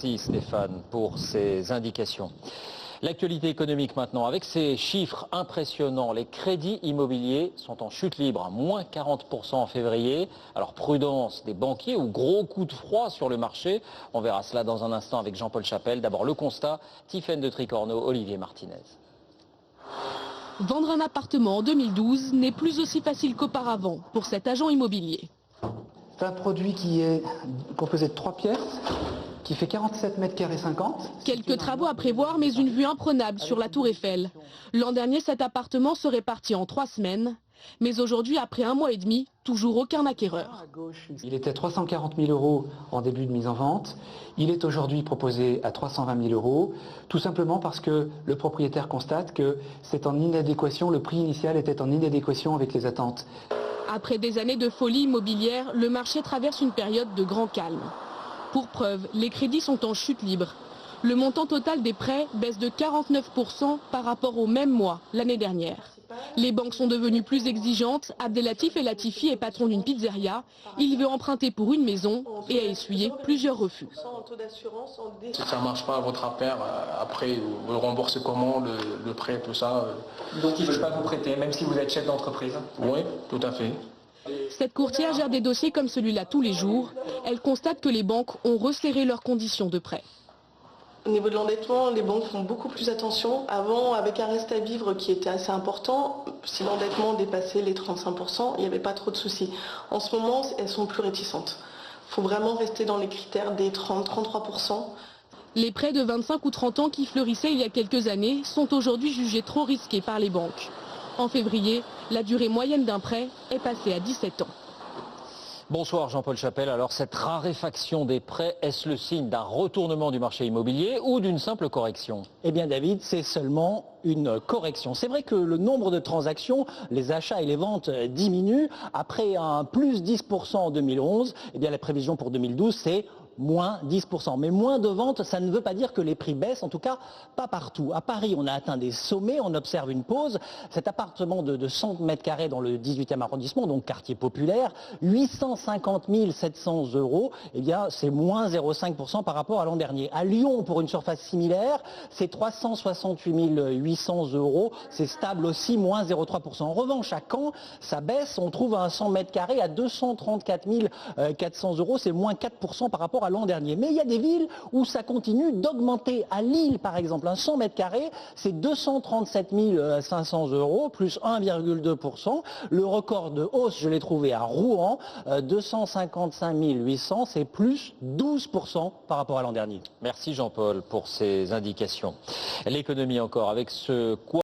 Merci Stéphane pour ces indications. L'actualité économique maintenant, avec ces chiffres impressionnants, les crédits immobiliers sont en chute libre, à moins 40% en février. Alors prudence des banquiers ou gros coup de froid sur le marché. On verra cela dans un instant avec Jean-Paul Chapelle. D'abord le constat, Tiffaine de Tricorneau, Olivier Martinez. Vendre un appartement en 2012 n'est plus aussi facile qu'auparavant pour cet agent immobilier. C'est un produit qui est composé de 3 pièces, qui fait 47 mètres carrés 50. Quelques travaux à prévoir, mais une vue imprenable sur la Tour Eiffel. L'an dernier, cet appartement serait parti en 3 semaines. Mais aujourd'hui, après 1 mois et demi, toujours aucun acquéreur. Il était à 340 000 € en début de mise en vente. Il est aujourd'hui proposé à 320 000 €, tout simplement parce que le propriétaire constate que c'est en inadéquation, le prix initial était en inadéquation avec les attentes. Après des années de folie immobilière, le marché traverse une période de grand calme. Pour preuve, les crédits sont en chute libre. Le montant total des prêts baisse de 49% par rapport au même mois l'année dernière. Les banques sont devenues plus exigeantes. Abdelatif El Latifi est patron d'une pizzeria. Il veut emprunter pour une maison et a essuyé plusieurs refus. Si ça ne marche pas à votre affaire, après vous le remboursez comment, le prêt, tout ça. Donc ils ne veulent pas vous prêter, même si vous êtes chef d'entreprise? Oui, tout à fait. Cette courtière gère des dossiers comme celui-là tous les jours. Elle constate que les banques ont resserré leurs conditions de prêt. Au niveau de l'endettement, les banques font beaucoup plus attention. Avant, avec un reste à vivre qui était assez important, si l'endettement dépassait les 35%, il n'y avait pas trop de soucis. En ce moment, elles sont plus réticentes. Il faut vraiment rester dans les critères des 30-33%. Les prêts de 25 ou 30 ans qui fleurissaient il y a quelques années sont aujourd'hui jugés trop risqués par les banques. En février, la durée moyenne d'un prêt est passée à 17 ans. Bonsoir Jean-Paul Chapelle. Alors cette raréfaction des prêts, est-ce le signe d'un retournement du marché immobilier ou d'une simple correction? Eh bien David, c'est seulement une correction. C'est vrai que le nombre de transactions, les achats et les ventes diminuent. Après un plus 10% en 2011, eh bien la prévision pour 2012 c'est moins 10%. Mais moins de ventes, ça ne veut pas dire que les prix baissent, en tout cas pas partout. À Paris, on a atteint des sommets, on observe une pause. Cet appartement de 100 mètres carrés dans le 18e arrondissement, donc quartier populaire, 850 700 €, eh bien c'est moins 0,5% par rapport à l'an dernier. À Lyon, pour une surface similaire, c'est 368 800 €, c'est stable aussi, moins 0,3%. En revanche, à Caen, ça baisse, on trouve un 100 mètres carrés à 234 400 €, c'est moins 4% par rapport à l'an dernier. Mais il y a des villes où ça continue d'augmenter. À Lille, par exemple, un 100 mètres carrés, c'est 237 500 €, plus 1,2%. Le record de hausse, je l'ai trouvé à Rouen, 255 800, c'est plus 12% par rapport à l'an dernier. Merci Jean-Paul pour ces indications. L'économie encore avec ce quoi